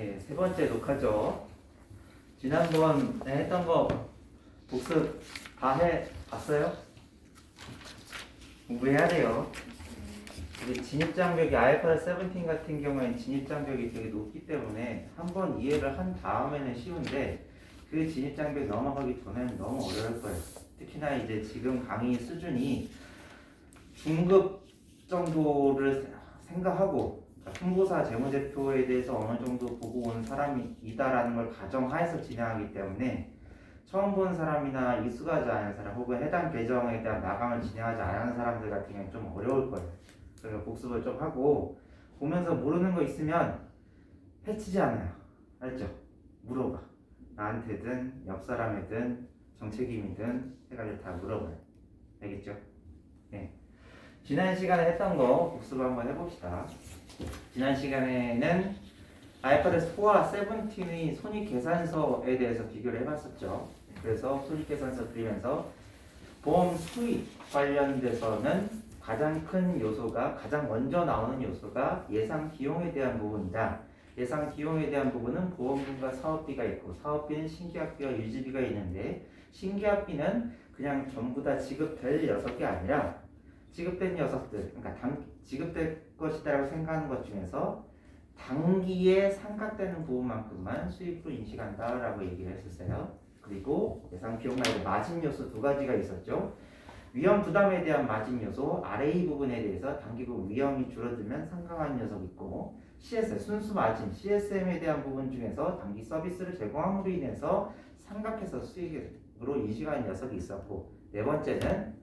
예, 세 번째 녹화죠. 지난번에 했던 거 복습 다 해봤어요? 공부해야 돼요. 이게 진입장벽이 IFRS 17 같은 경우에는 진입장벽이 되게 높기 때문에 한번 이해를 한 다음에는 쉬운데 그 진입장벽 넘어가기 전에는 너무 어려울 거예요. 특히나 이제 지금 강의 수준이 중급 정도를 생각하고 통보사 재무제표에 대해서 어느 정도 보고 온 사람이 있다라는 걸 가정하에서 진행하기 때문에 처음 본 사람이나 익숙하지 않은 사람 혹은 해당 계정에 대한 마감을 진행하지 않은 사람들 같은 경우는 좀 어려울 거예요. 그래서 복습을 좀 하고 보면서 모르는 거 있으면 해치지 않아요. 알죠? 물어봐. 나한테든 옆 사람이든 정책임이든 해가지고 다 물어봐요. 알겠죠? 네. 지난 시간에 했던 거 복습을 한번 해봅시다. 지난 시간에는 IFRS 4와 17의 손익계산서에 대해서 비교를 해봤었죠. 그래서 손익계산서 그리면서 보험 수익 관련돼서는 가장 큰 요소가, 가장 먼저 나오는 요소가 예상 비용에 대한 부분이다. 예상 비용에 대한 부분은 보험금과 사업비가 있고, 사업비는 신계약비와 유지비가 있는데, 신계약비는 그냥 전부 다 지급될 녀석이 아니라 지급된 녀석들, 그러니까 지급될 것이다라고 생각하는 것 중에서 단기에 상각되는 부분만큼만 수익으로 인식한다라고 얘기를 했었어요. 그리고 예상 비용 말고 마진 요소 두 가지가 있었죠. 위험 부담에 대한 마진 요소 RA 부분에 대해서 단기고 위험이 줄어들면 상각하는 녀석이 있고, CSM 순수 마진 CSM에 대한 부분 중에서 단기 서비스를 제공함으로 인해서 상각해서 수익으로 인식하는 녀석이 있었고, 네 번째는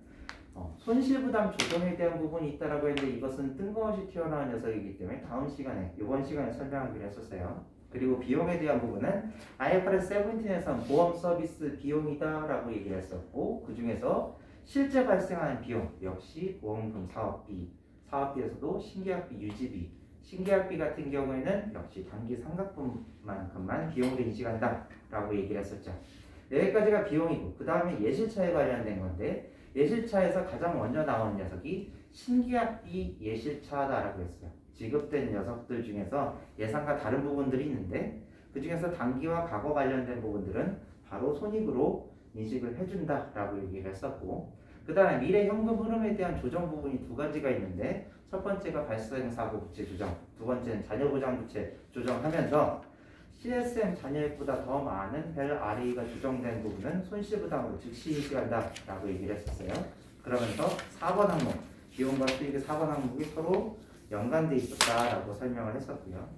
손실부담 조정에 대한 부분이 있다라고 했는데 이것은 뜬금없이 튀어나온 녀석이기 때문에 다음 시간에, 이번 시간에 설명하기로 했었어요. 그리고 비용에 대한 부분은 IFRS 17에서는 보험 서비스 비용이다라고 얘기를 했었고, 그 중에서 실제 발생하는 비용 역시 보험금 사업비, 사업비에서도 신계약비, 유지비, 신계약비 같은 경우에는 역시 단기 상각분만큼만 비용으로 인식한다라고 얘기를 했었죠. 여기까지가 비용이고, 그 다음에 예실차에 관련된 건데, 예실차에서 가장 먼저 나오는 녀석이 신계약비 예실차다라고 했어요. 지급된 녀석들 중에서 예상과 다른 부분들이 있는데 그 중에서 단기와 과거 관련된 부분들은 바로 손익으로 인식을 해준다라고 얘기를 했었고, 그 다음에 미래 현금 흐름에 대한 조정 부분이 두 가지가 있는데 첫 번째가 발생사고 부채 조정, 두 번째는 자녀보장 부채 조정하면서 CSM 잔여액보다 더 많은 벨 RA가 조정된 부분은 손실부담으로 즉시 인식한다라고 얘기를 했었어요. 그러면서 4번 항목, 비용과 수익의 4번 항목이 서로 연관돼 있었다라고 설명을 했었고요.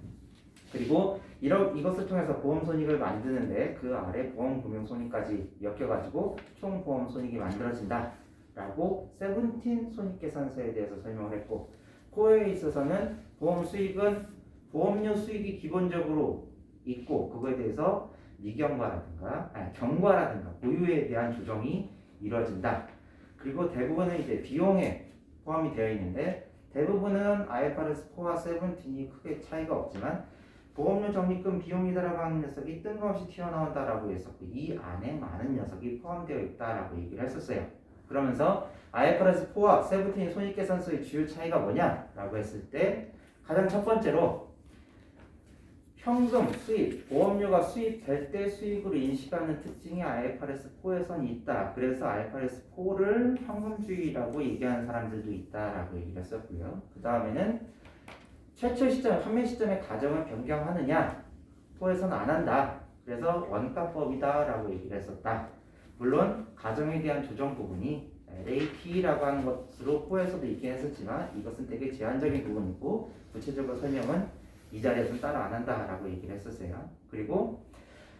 그리고 이것을 통해서 보험 손익을 만드는데 그 아래 보험 금융 손익까지 엮여가지고 총 보험 손익이 만들어진다라고 17 손익계산서에 대해서 설명을 했고, 코어에 있어서는 보험 수익은 보험료 수익이 기본적으로 있고 그거에 대해서 미경과라든가 경과라든가 보유에 대한 조정이 이루어진다. 그리고 대부분은 이제 비용에 포함이 되어 있는데 대부분은 IFRS 4와 17이 크게 차이가 없지만 보험료 적립금 비용이다라고 하는 녀석이 뜬금없이 튀어나온다라고 했었고, 이 안에 많은 녀석이 포함되어 있다라고 얘기를 했었어요. 그러면서 IFRS 4와 17의 손익계산서의 주요 차이가 뭐냐라고 했을 때 가장 첫 번째로 현금, 수입, 보험료가 수입될 때 수익으로 인식하는 특징이 IFRS 4에선 있다. 그래서 IFRS 4를 현금주의라고 얘기하는 사람들도 있다라고 얘기를 했었고요. 그 다음에는 최초 시점, 판매 시점의 가정을 변경하느냐? 4에서는 안 한다. 그래서 원가법이다라고 얘기를 했었다. 물론 가정에 대한 조정 부분이 LAP라고 하는 것으로 4에서도 있긴 했었지만 이것은 되게 제한적인 부분이고 구체적으로 설명은 이 자리에서는 따로 안 한다라고 얘기를 했었어요. 그리고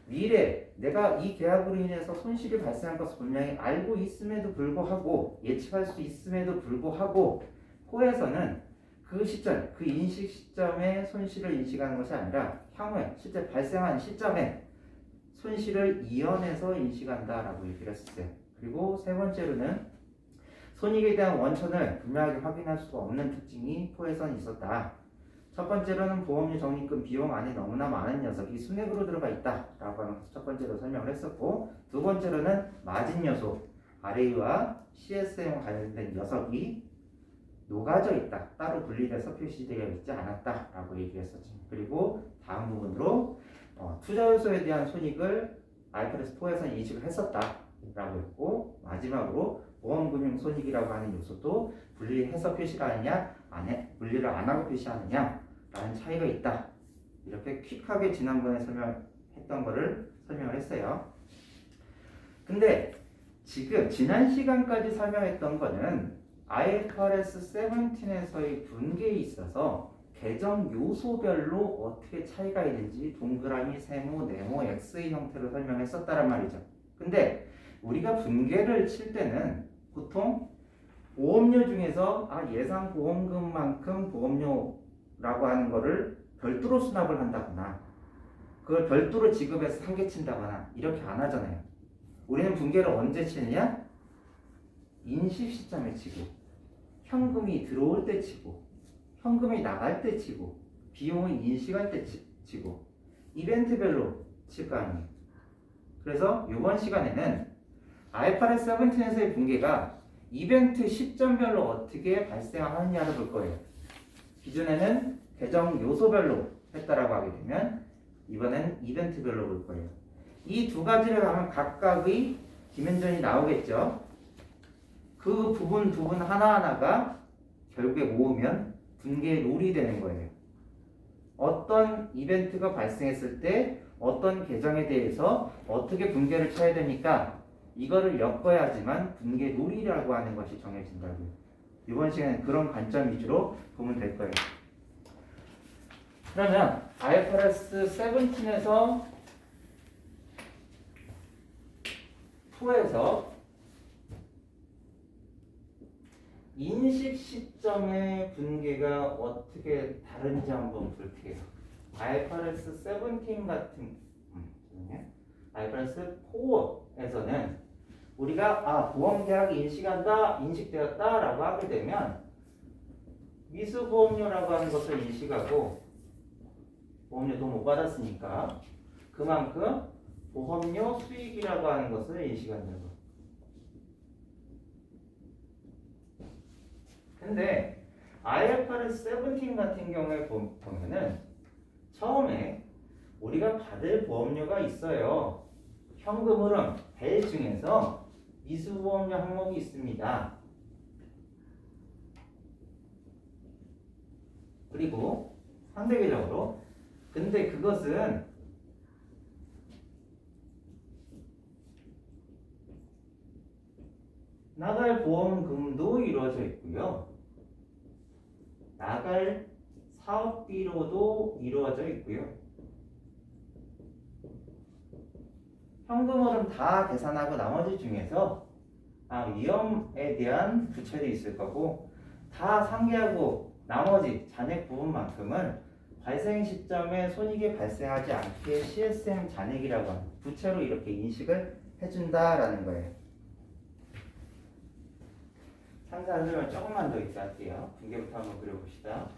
미래 내가 이 계약으로 인해서 손실이 발생할 것을 분명히 알고 있음에도 불구하고 예측할 수 있음에도 불구하고 4에서는 그 시점, 그 인식 시점에 손실을 인식하는 것이 아니라 향후에 실제 발생한 시점에 손실을 이연해서 인식한다라고 얘기를 했었어요. 그리고 세 번째로는 손익에 대한 원천을 분명하게 확인할 수가 없는 특징이 4에서는 있었다. 첫 번째로는 보험료 적립금 비용 안에 너무나 많은 녀석이 순액으로 들어가 있다라고 하는 것을 첫 번째로 설명을 했었고, 두 번째로는 마진 요소 RA와 CSM과 관련된 녀석이 녹아져 있다. 따로 분리돼서 표시되어 있지 않았다라고 얘기했었죠. 그리고 다음 부분으로 투자 요소에 대한 손익을 IFRS 4에서 인식을 했었다라고 했고, 마지막으로 보험금융 손익이라고 하는 요소도 분리해서 표시를 하느냐, 분리를 안 하고 표시하느냐라는 차이가 있다. 이렇게 퀵하게 지난번에 설명했던 거를 설명을 했어요. 근데 지금 지난 시간까지 설명했던 거는 IFRS 17에서의 분계에 있어서 계정 요소별로 어떻게 차이가 있는지 동그라미, 세모, 네모, X의 형태로 설명했었다란 말이죠. 근데 우리가 분계를 칠 때는 보통 보험료 중에서 예상 보험금만큼 보험료라고 하는 거를 별도로 수납을 한다거나 그걸 별도로 지급해서 상계친다거나 이렇게 안 하잖아요. 우리는 분계를 언제 치느냐? 인식 시점에 치고, 현금이 들어올 때 치고, 현금이 나갈 때 치고, 비용을 인식할 때 치고, 이벤트별로 칠 거 아니에요. 그래서 이번 시간에는 IFRS 17에서의 분계가 이벤트 시점별로 어떻게 발생하느냐를 볼 거예요. 기존에는 계정 요소별로 했다라고 하게 되면 이번엔 이벤트별로 볼 거예요. 이 두 가지를 하면 각각의 디멘전이 나오겠죠. 그 부분 하나하나가 결국에 모으면 분계의 룰이 되는 거예요. 어떤 이벤트가 발생했을 때 어떤 계정에 대해서 어떻게 분계를 쳐야 되니까 이거를 엮어야지만 분계 룰이라고 하는 것이 정해진다고요. 이번 시간에는 그런 관점 위주로 보면 될 거예요. 그러면 IFRS 17에서 2에서 인식 시점의 분계가 어떻게 다른지 한번 볼게요. IFRS 17 같은 IFRS 4에서는 우리가 보험 계약이 인식되었다라고 하게 되면 미수 보험료라고 하는 것을 인식하고 보험료 돈 못 받았으니까 그만큼 보험료 수익이라고 하는 것을 인식한다고. 근데 IFRS 17 같은 경우에 보면은 처음에 우리가 받을 보험료가 있어요. 현금 흐름 배 중에서 미수보험료 항목이 있습니다. 그리고 상대적으로 근데 그것은 나갈 보험금도 이루어져 있고요. 나갈 사업비로도 이루어져 있고요. 현금 흐름 다 계산하고 나머지 중에서 위험에 대한 부채도 있을 거고 다 상계하고 나머지 잔액 부분만큼은 발생 시점에 손익이 발생하지 않게 CSM 잔액이라고 하는 부채로 이렇게 인식을 해준다라는 거예요. 상세한 설명 조금만 더 있다 할게요. 분계부터 한번 그려봅시다.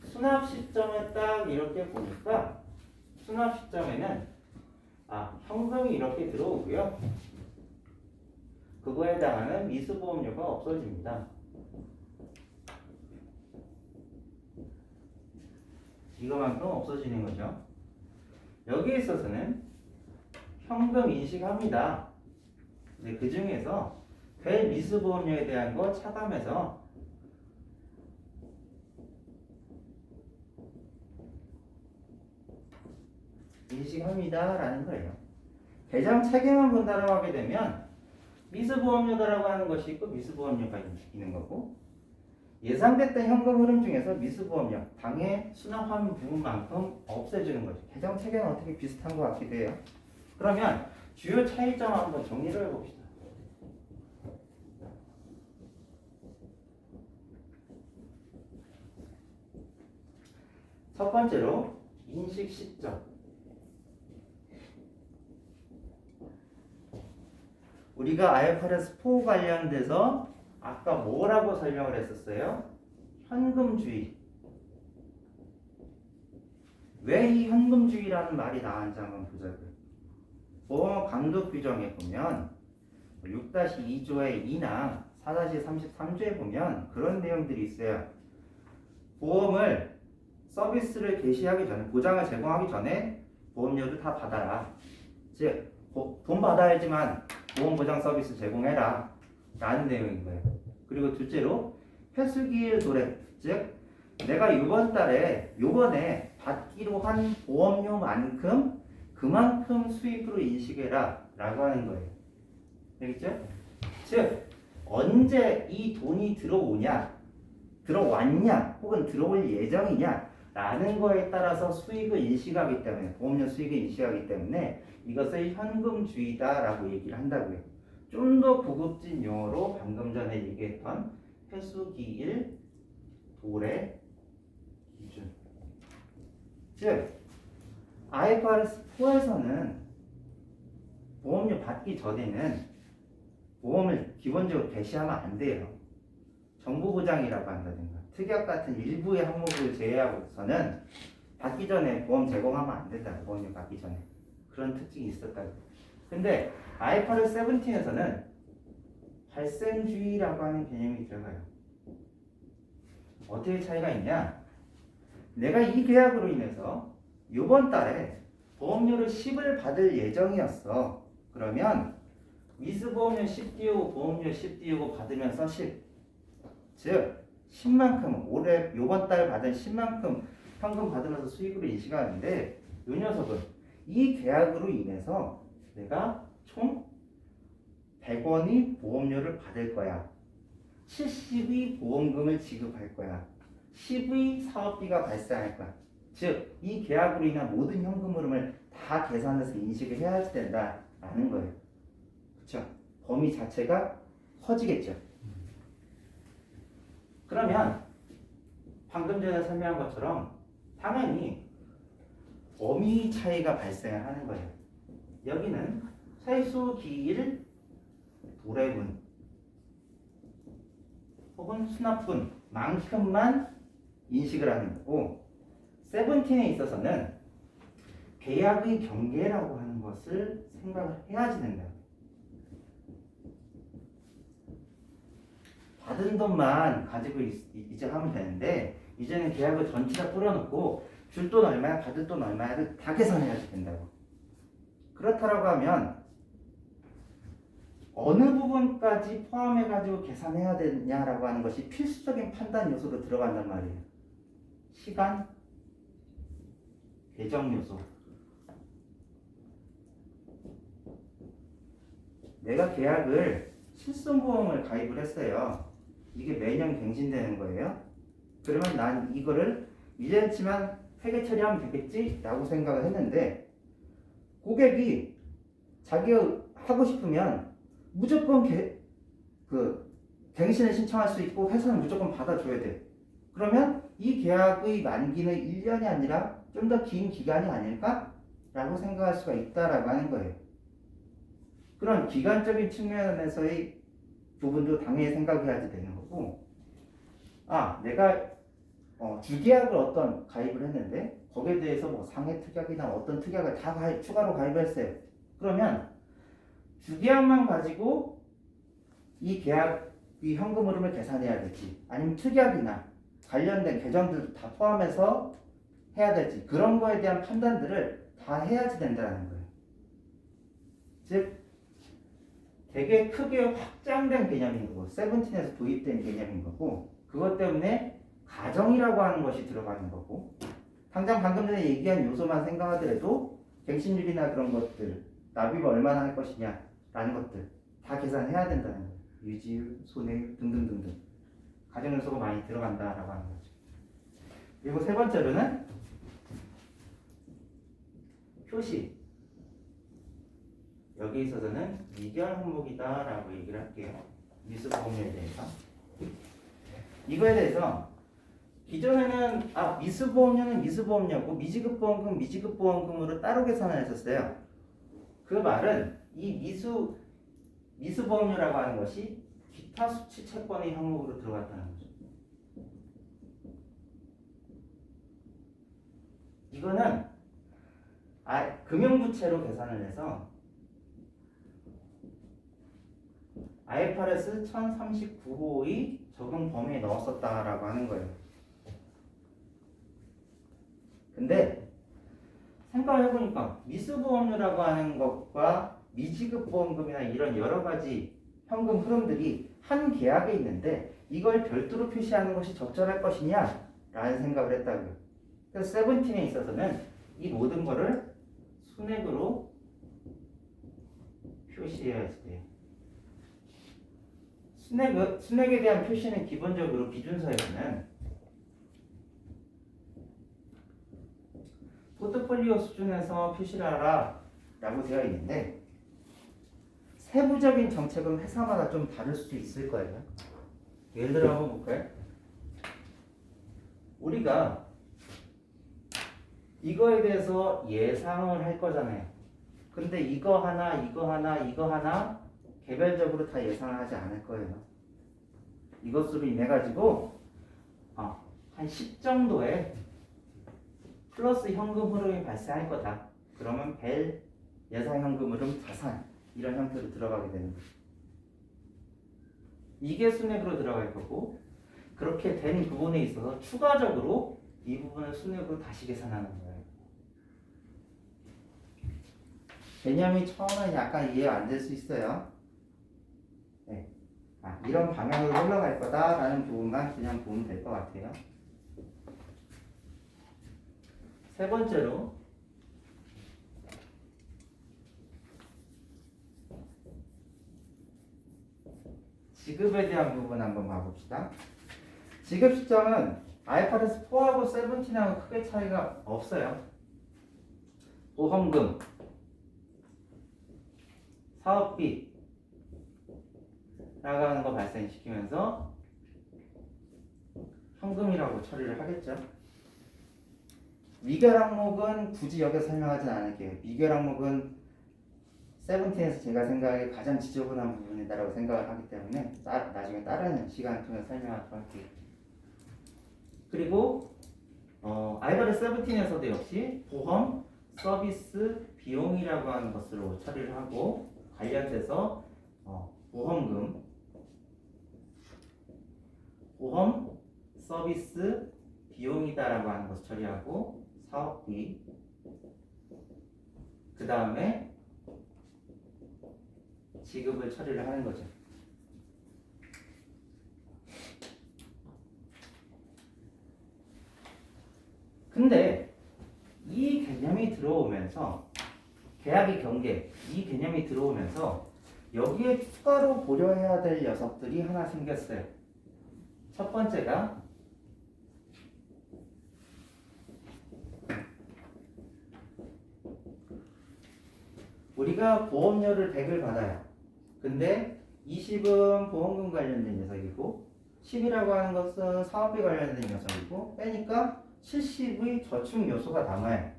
수납 시점에 딱 이렇게 보니까 수납 시점에는 현금이 이렇게 들어오고요. 그거에 해당하는 미수보험료가 없어집니다. 이거만큼 없어지는 거죠. 여기에 있어서는 현금 인식합니다. 근데 그 중에서 별 미수보험료에 대한 거 차감해서 인식합니다 라는 거예요. 계정 체계만 본다라고 하게 되면 미수보험료다라고 하는 것이 있고 미수보험료가 있는 거고 예상됐던 현금 흐름 중에서 미수보험료 당해 수납한 부분만큼 없애주는 거죠. 계정 체계는 어떻게 비슷한 것 같기도 해요. 그러면 주요 차이점 한번 정리를 해봅시다. 첫 번째로 인식 시점. 우리가 IFRS 4 관련돼서 아까 뭐라고 설명을 했었어요? 현금주의. 왜 이 현금주의라는 말이 나왔는지 한번 보자고요. 보험 감독 규정에 보면 6-2조의 2나 4-33조에 보면 그런 내용들이 있어요. 보험을 서비스를 개시하기 전에, 보장을 제공하기 전에 보험료도 다 받아라. 즉, 돈 받아야지만 보험 보장 서비스 제공해라 라는 내용인 거예요. 그리고 둘째로 회수기일 도래, 즉 내가 요번에 받기로 한 보험료만큼 그만큼 수익으로 인식해라 라고 하는 거예요. 알겠죠? 즉 언제 이 돈이 들어왔냐 혹은 들어올 예정이냐 라는 거에 따라서 수익을 인식하기 때문에, 보험료 수익을 인식하기 때문에 이것을 현금주의다 라고 얘기를 한다고요. 좀 더 고급진 용어로 방금 전에 얘기했던 회수기일 도래 기준, 즉 IFRS 4에서는 보험료 받기 전에는 보험을 기본적으로 개시하면 안 돼요. 정부보장이라고 한다든가 특약 같은 일부의 항목을 제외하고서는 받기 전에 보험 제공하면 안 된다. 보험료 받기 전에. 그런 특징이 있었다고. 근데 IFRS 17에서는 발생주의라고 하는 개념이 들어가요. 어떻게 차이가 있냐? 내가 이 계약으로 인해서 이번 달에 보험료를 10을 받을 예정이었어. 그러면 미수보험료 10 띄우고 보험료 10 띄우고 받으면서 10. 즉 10만큼 올해 요번 달 받은 10만큼 현금 받으면서 수익으로 인식하는데, 이 녀석은 이 계약으로 인해서 내가 총 100원의 보험료를 받을 거야. 70의 보험금을 지급할 거야. 10의 사업비가 발생할 거야. 즉 이 계약으로 인한 모든 현금 흐름을 다 계산해서 인식을 해야 된다라는 거예요. 그렇죠? 범위 자체가 커지겠죠. 그러면 방금 전에 설명한 것처럼 당연히 범위 차이가 발생하는 거예요. 여기는 회수기일 도래분 혹은 수납분만큼만 인식을 하는 거고, 세븐틴에 있어서는 계약의 경계라고 하는 것을 생각을 해야지 된다. 받은 돈만 가지고 이제 하면 되는데, 이제는 계약을 전체 다 뿌려놓고 줄 돈 얼마야 받을 돈 얼마야를 다 계산해야지 된다고. 그렇다라고 하면 어느 부분까지 포함해가지고 계산해야 되냐라고 하는 것이 필수적인 판단 요소로 들어간단 말이에요. 시간, 계정 요소. 내가 계약을 실손보험을 가입을 했어요. 이게 매년 갱신되는 거예요. 그러면 난 이거를 1년치만 회계 처리하면 되겠지? 라고 생각을 했는데, 고객이 자기가 하고 싶으면 무조건 갱신을 신청할 수 있고 회사는 무조건 받아줘야 돼. 그러면 이 계약의 만기는 1년이 아니라 좀 더 긴 기간이 아닐까? 라고 생각할 수가 있다라고 하는 거예요. 그런 기간적인 측면에서의 부분도 당연히 생각해야지 되는 거고, 내가 주계약을 어떤 가입을 했는데 거기에 대해서 뭐 상해 특약이나 어떤 특약을 다 추가로 가입을 했어요. 그러면 주계약만 가지고 이 계약, 이 현금 흐름을 계산해야 될지, 아니면 특약이나 관련된 계정들도 다 포함해서 해야 될지, 그런 거에 대한 판단들을 다 해야지 된다는 거예요. 즉 되게 크게 확장된 개념인 거고, 세븐틴에서 도입된 개념인 거고, 그것 때문에 가정이라고 하는 것이 들어가는 거고, 당장 방금 전에 얘기한 요소만 생각하더라도 갱신율이나 그런 것들, 납입을 얼마나 할 것이냐 라는 것들 다 계산해야 된다는 거예요. 유지율, 손해율 등등등등 가정 요소가 많이 들어간다라고 하는 거죠. 그리고 세 번째로는 표시. 여기 있어서는 미결 항목이다 라고 얘기를 할게요. 미수보험료에 대해서. 이거에 대해서 기존에는 미수보험료는 미수보험료고 미지급보험금 미지급보험금으로 따로 계산을 했었어요. 그 말은 이 미수보험료라고 하는 것이 기타 수취 채권의 항목으로 들어갔다는 거죠. 이거는 금융부채로 계산을 해서 IFRS 1039호의 적용 범위에 넣었었다라고 하는 거예요. 근데 생각을 해보니까 미수보험료라고 하는 것과 미지급보험금이나 이런 여러 가지 현금 흐름들이 한 계약에 있는데 이걸 별도로 표시하는 것이 적절할 것이냐? 라는 생각을 했다고요. 그래서 세븐틴에 있어서는 이 모든 거를 순액으로 표시해야지 돼요. 순액에 대한 표시는 기본적으로 기준서에서는 포트폴리오 수준에서 표시를 하라 라고 되어 있는데 세부적인 정책은 회사마다 좀 다를 수도 있을 거예요. 예를 들어 한번 볼까요? 우리가 이거에 대해서 예상을 할 거잖아요. 근데 이거 하나 개별적으로 다 예상을 하지 않을 거예요. 이것으로 인해 가지고 한 10 정도의 플러스 현금 흐름이 발생할 거다. 그러면 벨, 예상 현금 흐름, 자산 이런 형태로 들어가게 되는 거죠. 이게 순액으로 들어갈 거고 그렇게 된 부분에 있어서 추가적으로 이 부분을 순액으로 다시 계산하는 거예요. 개념이 처음엔 약간 이해 안 될 수 있어요. 네. 이런 방향으로 흘러갈 거다라는 부분만 그냥 보면 될 것 같아요. 세 번째로 지급에 대한 부분 한번 봐봅시다. 지급 시점은 IFRS 4하고 17하고 크게 차이가 없어요. 보험금, 사업비 나가는 거 발생시키면서 현금이라고 처리를 하겠죠. 미결 항목은 굳이 여기서 설명하진 않을게요. 미결 항목은 17에서 제가 생각에 가장 지저분한 부분이다라고 생각을 하기 때문에 나중에 다른 시간을 통해서 설명하도록 할게요. 그리고 IFRS 17에서도 역시 보험, 서비스, 비용이라고 하는 것으로 처리를 하고 관련돼서 보험금, 보험, 서비스, 비용이다라고 하는 것을 처리하고 사업비, 그 다음에 지급을 처리를 하는 거죠. 근데 이 개념이 들어오면서 계약의 경계, 이 개념이 들어오면서 여기에 추가로 고려해야 될 녀석들이 하나 생겼어요. 첫 번째가 우리가 보험료를 100을 받아요. 근데 20은 보험금 관련된 녀석이고 10이라고 하는 것은 사업비 관련된 녀석이고 빼니까 70의 저축 요소가 남아요.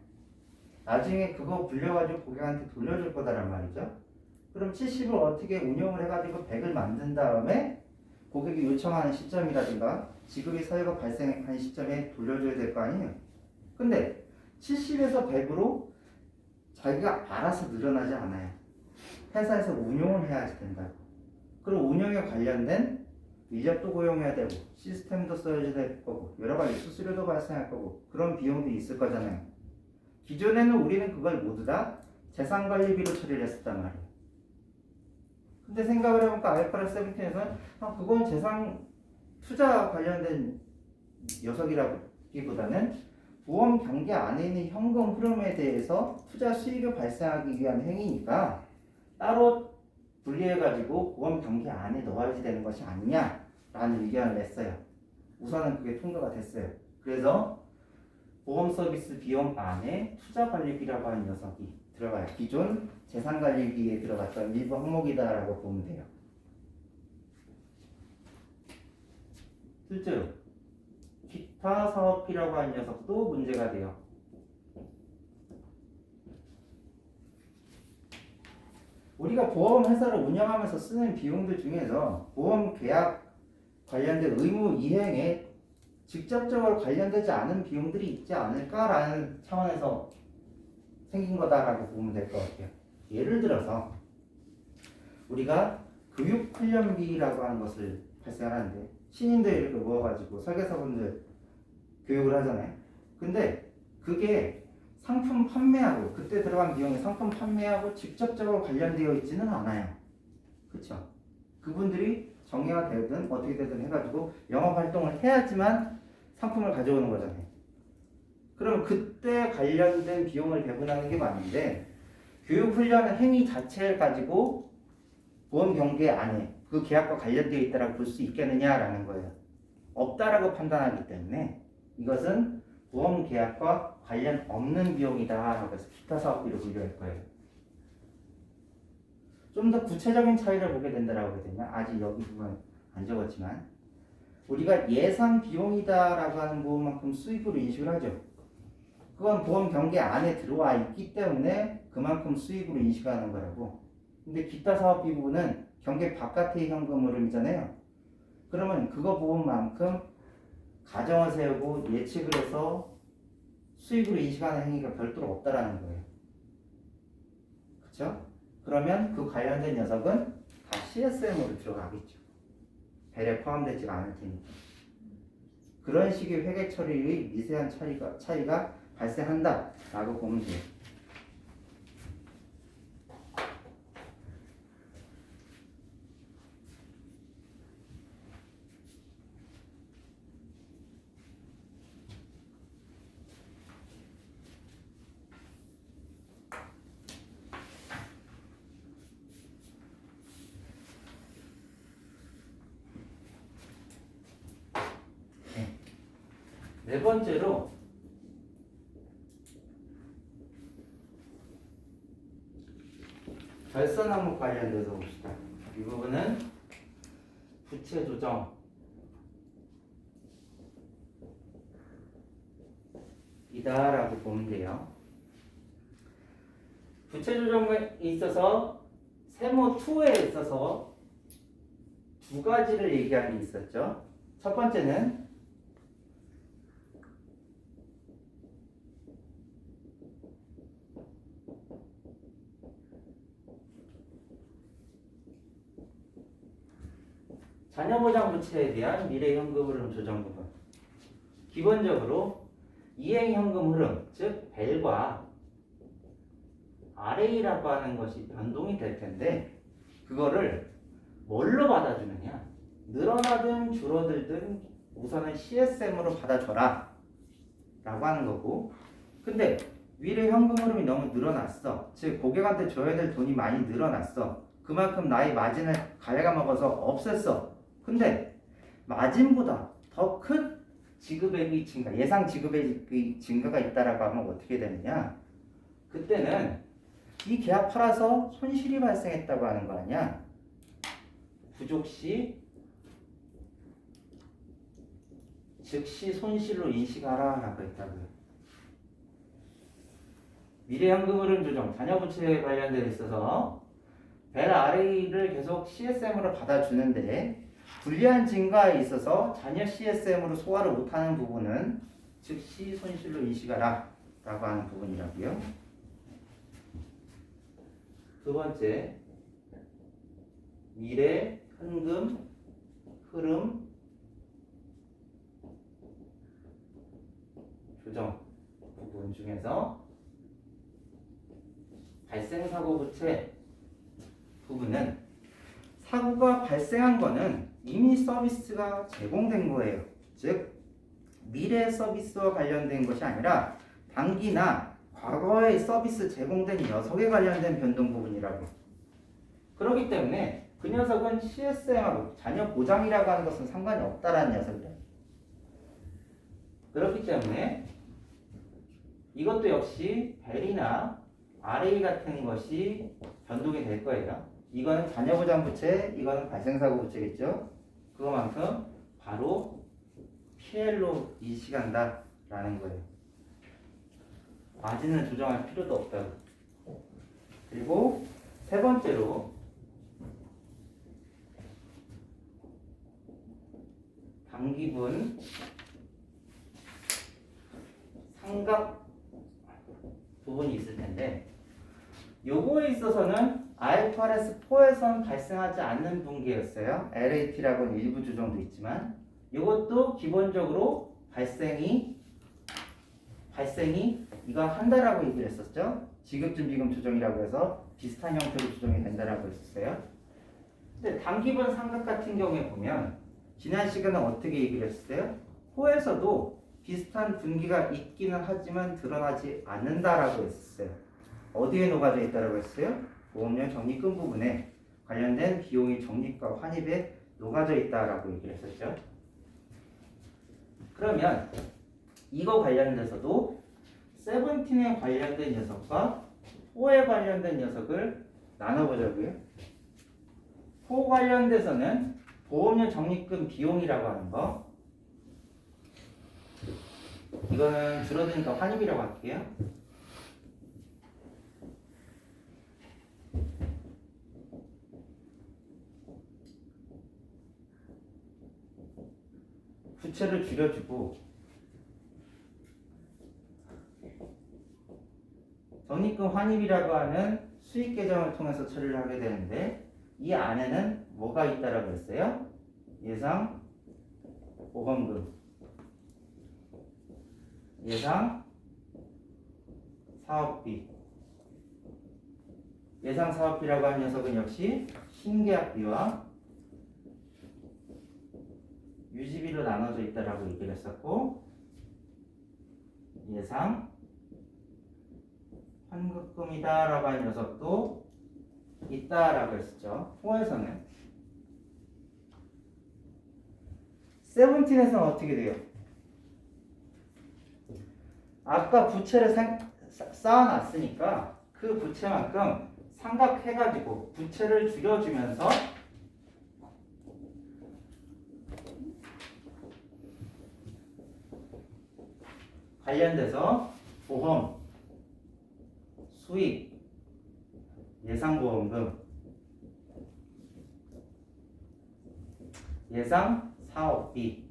나중에 그거 불려가지고 고객한테 돌려줄 거다란 말이죠. 그럼 70을 어떻게 운용을 해가지고 100을 만든 다음에 고객이 요청하는 시점이라든가 지급의 사유가 발생한 시점에 돌려줘야 될 거 아니에요. 근데 70에서 100으로 자기가 알아서 늘어나지 않아요. 회사에서 운용을 해야지 된다고. 그리고 운영에 관련된 인력도 고용해야 되고 시스템도 써야 될 거고 여러 가지 수수료도 발생할 거고 그런 비용도 있을 거잖아요. 기존에는 우리는 그걸 모두 다 재산관리비로 처리를 했었단 말이에요. 근데 생각을 해보니까 IFRS 17에서는 그건 재산 투자 관련된 녀석이라기보다는 보험 경계 안에 있는 현금 흐름에 대해서 투자 수익을 발생하기 위한 행위니까 따로 분리해가지고 보험 경계 안에 넣어야지 되는 것이 아니냐라는 의견을 냈어요. 우선은 그게 통과가 됐어요. 그래서 보험 서비스 비용 안에 투자관리비라고 하는 녀석이 들어가요. 기존 재산관리비에 들어갔던 일부 항목이다라고 보면 돼요. 실제로 기타 사업비라고 하는 녀석도 문제가 돼요. 우리가 보험 회사를 운영하면서 쓰는 비용들 중에서 보험 계약 관련된 의무 이행에 직접적으로 관련되지 않은 비용들이 있지 않을까라는 차원에서 생긴 거다라고 보면 될 것 같아요. 예를 들어서 우리가 교육훈련비라고 하는 것을 발생하는데 신인들 이렇게 모아가지고 설계사분들 교육을 하잖아요. 근데 그게 상품 판매하고 그때 들어간 비용이 상품 판매하고 직접적으로 관련되어 있지는 않아요. 그쵸? 그분들이 정리가 되든 어떻게 되든 해가지고 영업활동을 해야지만 상품을 가져오는 거잖아요. 그럼 그때 관련된 비용을 배분하는 게 맞는데 교육훈련 행위 자체를 가지고 보험 경계 안에 그 계약과 관련되어 있다라고 볼 수 있겠느냐라는 거예요. 없다라고 판단하기 때문에 이것은 보험 계약과 관련 없는 비용이다. 그래서 기타 사업비로 분류할 거예요. 좀 더 구체적인 차이를 보게 된다라고 하게 되면 아직 여기 부분 안 적었지만 우리가 예상 비용이다라고 하는 부분만큼 수익으로 인식을 하죠. 그건 보험 경계 안에 들어와 있기 때문에 그만큼 수익으로 인식하는 거라고. 근데 기타 사업비 부분은 경계 바깥의 현금 흐름이잖아요. 그러면 그거 부분만큼 가정을 세우고 예측을 해서 수익으로 인식하는 행위가 별도로 없다라는 거예요. 그렇죠? 그러면 그 관련된 녀석은 다 CSM으로 들어가겠죠. 벨에 포함되지가 않을 테니까. 그런 식의 회계 처리의 미세한 차이가 발생한다라고 보면 돼요. 네 번째로 결선 항목 관련돼서 봅시다. 이 부분은 부채 조정 이다라고 보면 돼요. 부채 조정에 있어서 세모2에 있어서 두 가지를 얘기하는 게 있었죠. 첫 번째는 자녀보장 부채에 대한 미래 현금 흐름 조정 부분. 기본적으로 이행 현금 흐름, 즉 벨과 RA라고 하는 것이 변동이 될 텐데 그거를 뭘로 받아주느냐? 늘어나든 줄어들든 우선은 CSM으로 받아줘라 라고 하는 거고, 근데 미래 현금 흐름이 너무 늘어났어. 즉 고객한테 줘야 될 돈이 많이 늘어났어. 그만큼 나의 마진을 갉아먹어서 없앴어. 근데 마진보다 더 큰 지급액이 증가, 예상 지급액이 증가가 있다라고 하면 어떻게 되느냐? 그때는 이 계약 팔아서 손실이 발생했다고 하는 거 아니야? 부족 시 즉시 손실로 인식하라 라고 했다고요. 미래 현금 흐름 조정, 자녀 부채에 관련되어 있어서 벨 RA를 계속 CSM으로 받아주는데 불리한 증가에 있어서 자녀 CSM으로 소화를 못하는 부분은 즉시 손실로 인식하라 라고 하는 부분이라고요. 두 번째, 미래 현금 흐름 조정 부분 중에서 발생사고 부채 부분은 사고가 발생한 거는 이미 서비스가 제공된 거예요. 즉 미래 서비스와 관련된 것이 아니라 단기나 과거의 서비스 제공된 녀석에 관련된 변동 부분이라고. 그렇기 때문에 그 녀석은 CSM하고 자녀 보장이라고 하는 것은 상관이 없다라는 녀석이에요. 그렇기 때문에 이것도 역시 벨이나 RA 같은 것이 변동이 될 거예요. 이거는 자녀 보장 부채, 이거는 발생사고 부채겠죠. 그거만큼 바로 PL로 인식한다라는 거예요. 마진을 조정할 필요도 없다고. 그리고 세 번째로 당기분 상각 부분이 있을 텐데 요거에 있어서는 IFRS 4에선 발생하지 않는 분기였어요. LAT라고는 일부 조정도 있지만 이것도 기본적으로 발생이 이거 한다라고 얘기를 했었죠. 지급준비금 조정이라고 해서 비슷한 형태로 조정이 된다라고 했었어요. 근데 단기본 상각 같은 경우에 보면 지난 시간에 어떻게 얘기를 했어요? 호에서도 비슷한 분기가 있기는 하지만 드러나지 않는다라고 했었어요. 어디에 녹아져 있다라고 했어요? 보험료 적립금 부분에 관련된 비용이 적립과 환입에 녹아져 있다라고 얘기를 했었죠. 그러면 이거 관련돼서도 세븐틴에 관련된 녀석과 4에 관련된 녀석을 나눠보자고요. 4 관련돼서는 보험료 적립금 비용이라고 하는 거, 이거는 줄어드니까 환입이라고 할게요. 부채를 줄여주고 적립금 환입이라고 하는 수익 계정을 통해서 처리를 하게 되는데 이 안에는 뭐가 있다라고 했어요? 예상 보험금, 예상 사업비. 예상 사업비라고 하는 녀석은 역시 신계약비와 유지비로 나눠져 있다라고 얘기를 했었고, 예상 환급금이다라고 하는 녀석도 있다라고 했었죠. 4에서는. 세븐틴에서는 어떻게 돼요? 아까 부채를 쌓아놨으니까 그 부채만큼 삼각해가지고 부채를 줄여주면서 관련돼서 보험, 수익, 예상보험금, 예상 사업비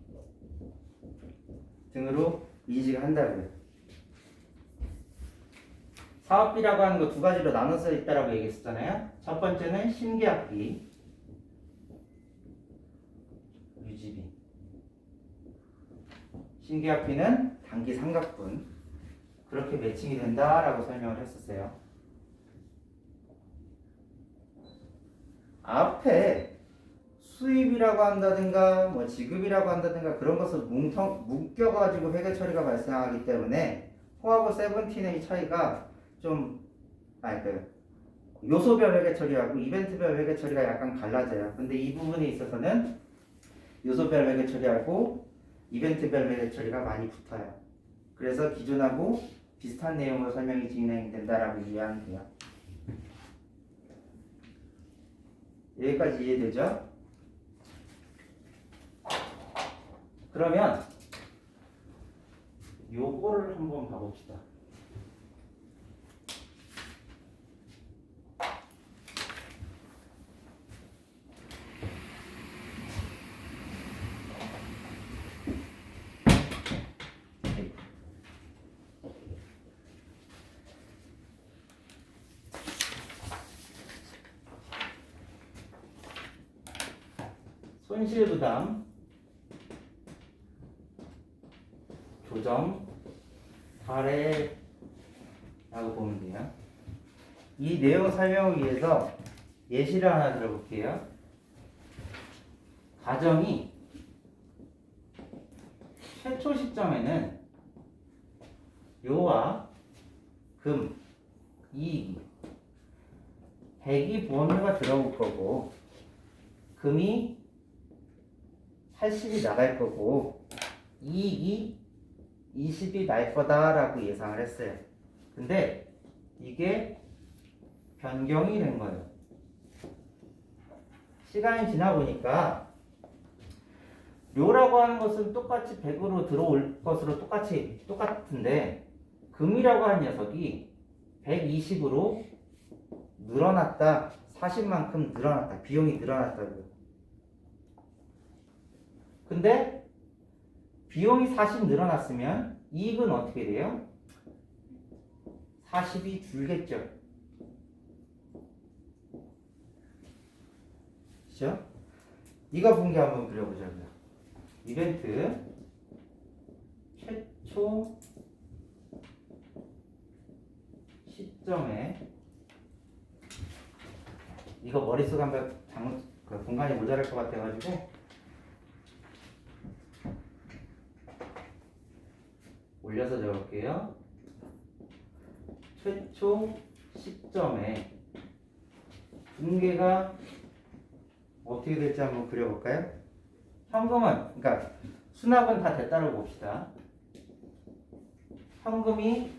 등으로 인식을 한다고요. 사업비라고 하는 거 두 가지로 나눠서 있다라고 얘기했었잖아요. 첫 번째는 신계약비, 유지비. 신계약비는 단기 상각분. 그렇게 매칭이 된다라고 설명을 했었어요. 앞에 수입이라고 한다든가 뭐 지급이라고 한다든가 그런 것을 묶여가지고 회계 처리가 발생하기 때문에 4하고 세븐틴의 차이가 좀 요소별 회계 처리하고 이벤트별 회계 처리가 약간 갈라져요. 근데 이 부분에 있어서는 요소별 회계 처리하고 이벤트별 회계 처리가 많이 붙어요. 그래서 기존하고 비슷한 내용으로 설명이 진행된다라고 이해하면 돼요. 여기까지 이해되죠? 그러면 요거를 한번 봐봅시다. 손실부담 조정 사례라고 보면 돼요. 이 내용 설명을 위해서 예시를 하나 들어볼게요. 가정이 최초 시점에는 요와 금, 이익이 100이 보험료가 들어올 거고 금이 80이 나갈 거고 이익이 20이 날 거다라고 예상을 했어요. 근데 이게 변경이 된 거예요. 시간이 지나 보니까 료라고 하는 것은 똑같이 100으로 들어올 것으로 똑같은데 금이라고 하는 녀석이 120으로 늘어났다. 40만큼 늘어났다. 비용이 늘어났다고요. 근데 비용이 40 늘어났으면 이익은 어떻게 돼요? 40이 줄겠죠. 그쵸? 이거 분개 한번 그려보자고요. 이벤트 최초 시점에 이거 머릿속 한번 그 공간이 모자랄 것 같아가지고 올려서 적을게요. 최초 시점에 분개가 어떻게 될지 한번 그려볼까요? 현금은, 그러니까 수납은 다 됐다고 봅시다. 현금이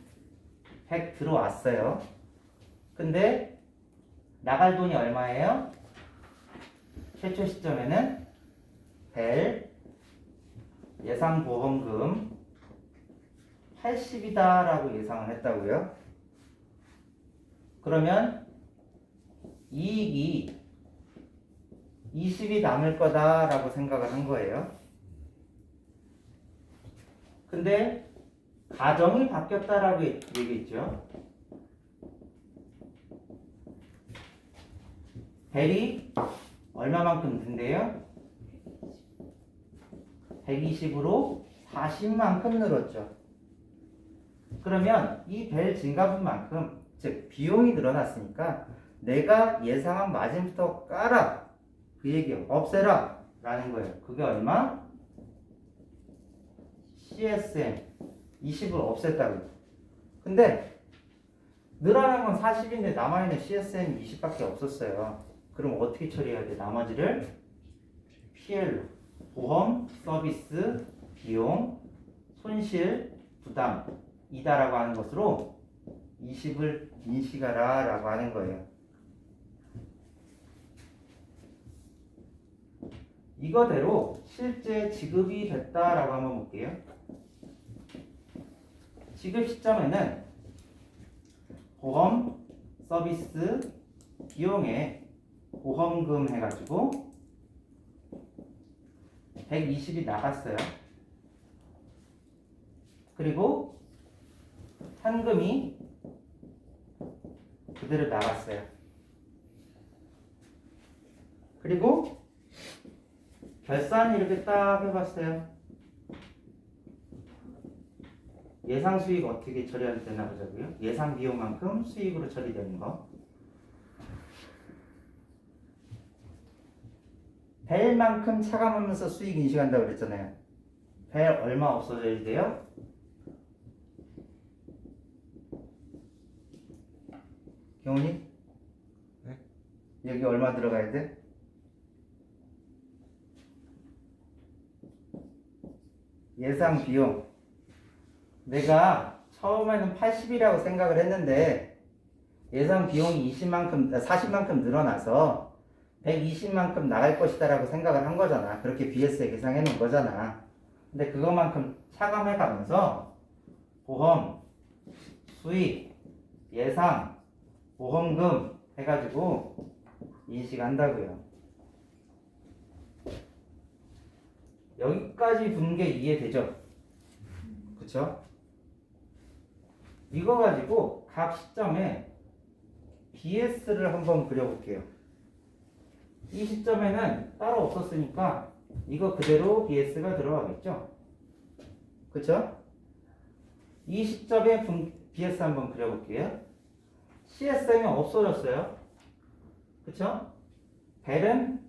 100 들어왔어요. 근데 나갈 돈이 얼마예요? 최초 시점에는 벨 예상 보험금 80이다 라고 예상을 했다고요. 그러면 이익이 20이 남을 거다 라고 생각을 한 거예요. 근데 가정이 바뀌었다라고 얘기했죠. 벨이 얼마만큼 든대요? 120으로 40만큼 늘었죠. 그러면 이 벨 증가분만큼, 즉 비용이 늘어났으니까 내가 예상한 마진부터 까라, 그 얘기요. 없애라 라는 거예요. 그게 얼마? CSM 20을 없앴다고요. 근데 늘어난 건 40인데 남아있는 CSM 20밖에 없었어요. 그럼 어떻게 처리해야 돼? 나머지를 PL로 보험, 서비스, 비용, 손실, 부담 이다라고 하는 것으로 20을 인식하라 라고 하는 거예요. 이거대로 실제 지급이 됐다라고 한번 볼게요. 지급 시점에는 보험, 서비스, 비용에 보험금 해가지고 120이 나갔어요. 그리고 현금이 그대로 나갔어요. 그리고 결산 이렇게 딱 해봤어요. 예상 수익 어떻게 처리되나 보자고요. 예상 비용만큼 수익으로 처리되는 거. 벨만큼 차감하면서 수익 인식한다고 그랬잖아요. 벨 얼마 없어져야 돼요? 경훈이? 네? 여기 얼마 들어가야 돼? 예상 비용. 내가 처음에는 80이라고 생각을 했는데 예상 비용이 40만큼 늘어나서 120만큼 나갈 것이다 라고 생각을 한 거잖아. 그렇게 BS에 계산해 놓은 거잖아. 근데 그것만큼 차감해 가면서 보험, 수익, 예상, 보험금 해가지고 인식한다고요. 여기까지 분개 이해되죠? 그쵸? 이거 가지고 각 시점에 BS를 한번 그려볼게요. 이 시점에는 따로 없었으니까 이거 그대로 BS가 들어가겠죠? 그쵸? 이 시점에 BS 한번 그려볼게요. CSM이 없어졌어요. 그쵸? 벨은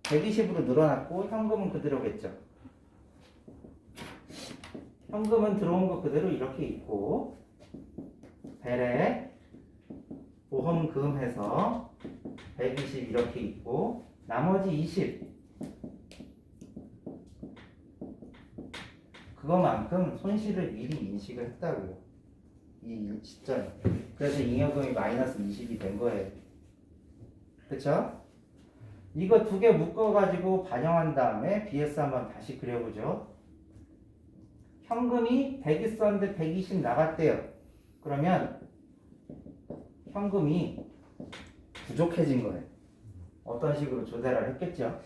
120으로 늘어났고 현금은 그대로겠죠. 현금은 들어온 거 그대로 이렇게 있고 벨에 보험금 해서 120 이렇게 있고 나머지 20 그거만큼 손실을 미리 인식을 했다고요. 이 시점에. 그래서 잉여금이 마이너스 20이 된 거예요. 그쵸? 이거 두 개 묶어가지고 반영한 다음에 BS 한번 다시 그려보죠. 현금이 100 있었는데 120 나갔대요. 그러면 현금이 부족해진 거예요. 어떤 식으로 조달을 했겠죠.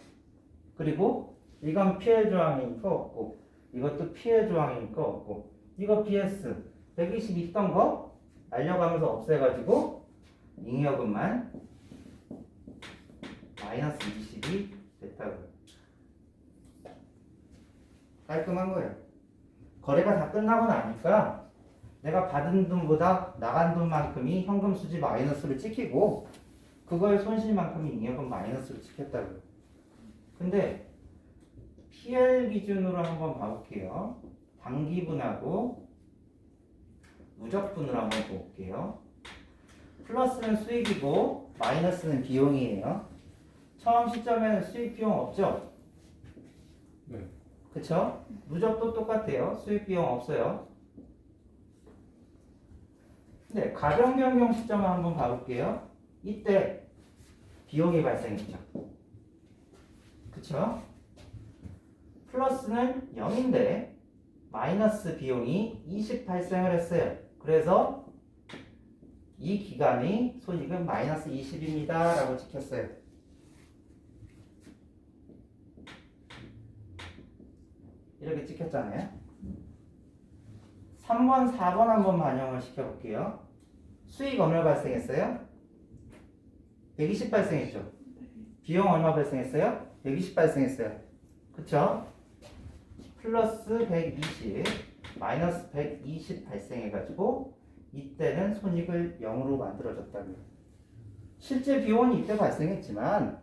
그리고 이건 피해 조항이니까 없고 이것도 피해 조항이니까 없고 이거 BS 120 있던 거 날려가면서 없애가지고 잉여금만 마이너스 20이 됐다고. 깔끔한 거예요. 거래가 다 끝나고 나니까 내가 받은 돈보다 나간 돈만큼이 현금 수지 마이너스로 찍히고 그거의 손실만큼이 잉여금 마이너스로 찍혔다고요. 근데 PL 기준으로 한번 봐볼게요. 당기분하고 누적분으로 한번 볼게요. 플러스는 수익이고 마이너스는 비용이에요. 처음 시점에는 수익 비용 없죠? 네. 그쵸? 누적도 똑같아요. 수익 비용 없어요. 네, 가변 변경 시점을 한번 봐볼게요. 이때 비용이 발생했죠. 그쵸? 플러스는 0인데 마이너스 비용이 20 발생을 했어요. 그래서 이 기간의 손익은 마이너스 20입니다 라고 찍혔어요. 이렇게 찍혔잖아요. 3번, 4번 한번 반영을 시켜볼게요. 수익 얼마 발생했어요? 120 발생했죠. 비용 얼마 발생했어요? 120 발생했어요. 그쵸? 플러스 120, 마이너스 120 발생해가지고 이때는 손익을 0으로 만들어졌다고요. 실제 비용은 이때 발생했지만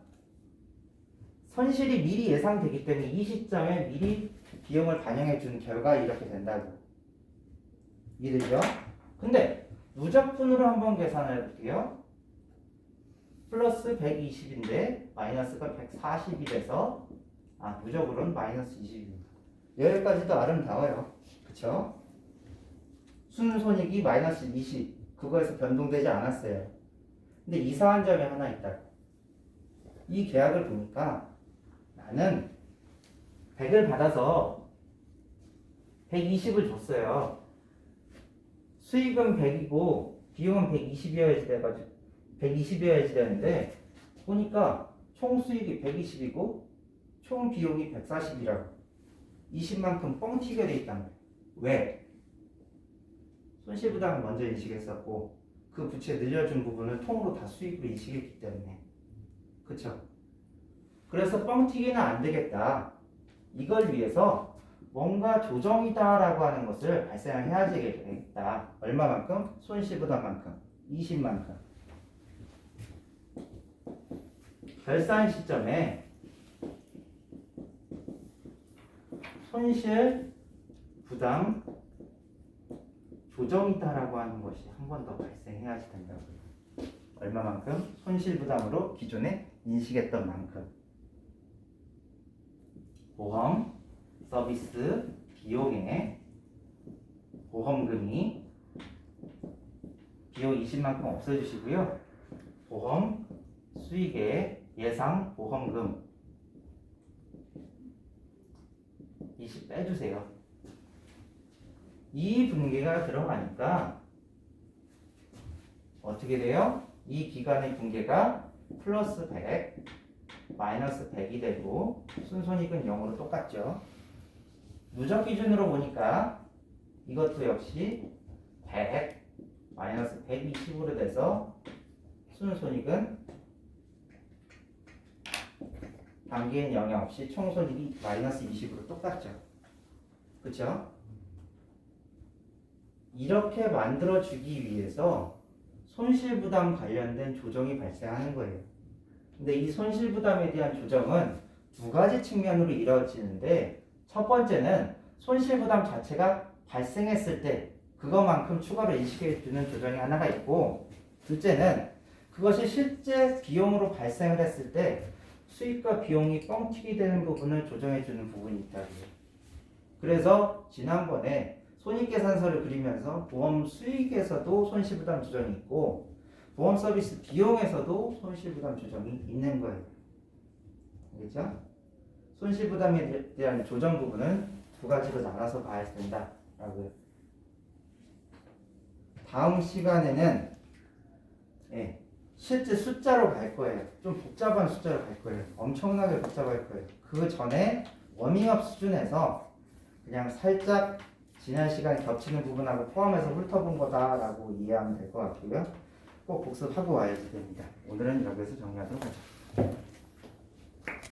손실이 미리 예상되기 때문에 이 시점에 미리 비용을 반영해 준 결과 이렇게 된다고. 이해되죠? 근데 누적분으로 한번 계산해 볼게요. 플러스 120인데 마이너스가 140이 돼서 누적으로는 마이너스 20입니다. 여기까지도 아름다워요. 그쵸? 순손익이 마이너스 20 그거에서 변동되지 않았어요. 근데 이상한 점이 하나 있다. 이 계약을 보니까 나는 100을 받아서 120을 줬어요. 수익은 100이고 비용은 120이어야지 돼가지고 120이어야지 되는데 보니까 총 수익이 120이고 총 비용이 140이라고 20만큼 뻥 튀게 돼 있단 말이에요. 왜? 손실부담을 먼저 인식했었고 그 부채 늘려준 부분을 통으로 다 수익으로 인식했기 때문에. 그쵸? 그래서 뻥 튀기는 안 되겠다. 이걸 위해서 뭔가 조정이다 라고 하는 것을 발생해야지 되겠다. 얼마만큼? 손실부담만큼 20만큼. 결산 시점에 손실 부담 조정이다라고 하는 것이 한 번 더 발생해야지 된다고요. 얼마만큼? 손실 부담으로 기존에 인식했던 만큼. 보험 서비스 비용에 보험금이 비용 20만큼 없애주시고요. 보험 수익의 예상 보험금 20 빼주세요. 이 분계가 들어가니까 어떻게 돼요? 이 기간의 분계가 플러스 100, 마이너스 100이 되고 순손익은 0으로 똑같죠. 누적 기준으로 보니까 이것도 역시 100, 마이너스 120으로 돼서 순손익은 단기엔 영향 없이 총손익이 마이너스 20으로 똑같죠. 그쵸? 이렇게 만들어주기 위해서 손실부담 관련된 조정이 발생하는 거예요. 근데 이 손실부담에 대한 조정은 두 가지 측면으로 이루어지는데 첫 번째는 손실부담 자체가 발생했을 때 그것만큼 추가로 인식해주는 조정이 하나가 있고 둘째는 그것이 실제 비용으로 발생을 했을 때 수익과 비용이 뻥튀기 되는 부분을 조정해주는 부분이 있다고요. 그래서 지난번에 손익계산서를 그리면서 보험 수익에서도 손실부담 조정이 있고 보험 서비스 비용에서도 손실부담 조정이 있는 거예요. 알겠죠? 손실부담에 대한 조정 부분은 두 가지로 나눠서 봐야 된다라고요. 다음 시간에는 실제 숫자로 갈 거예요. 좀 복잡한 숫자로 갈 거예요. 엄청나게 복잡할 거예요. 그 전에 워밍업 수준에서 그냥 살짝 지난 시간에 겹치는 부분하고 포함해서 훑어본 거다라고 이해하면 될 것 같고요. 꼭 복습하고 와야지 됩니다. 오늘은 여기서 정리하도록 하죠.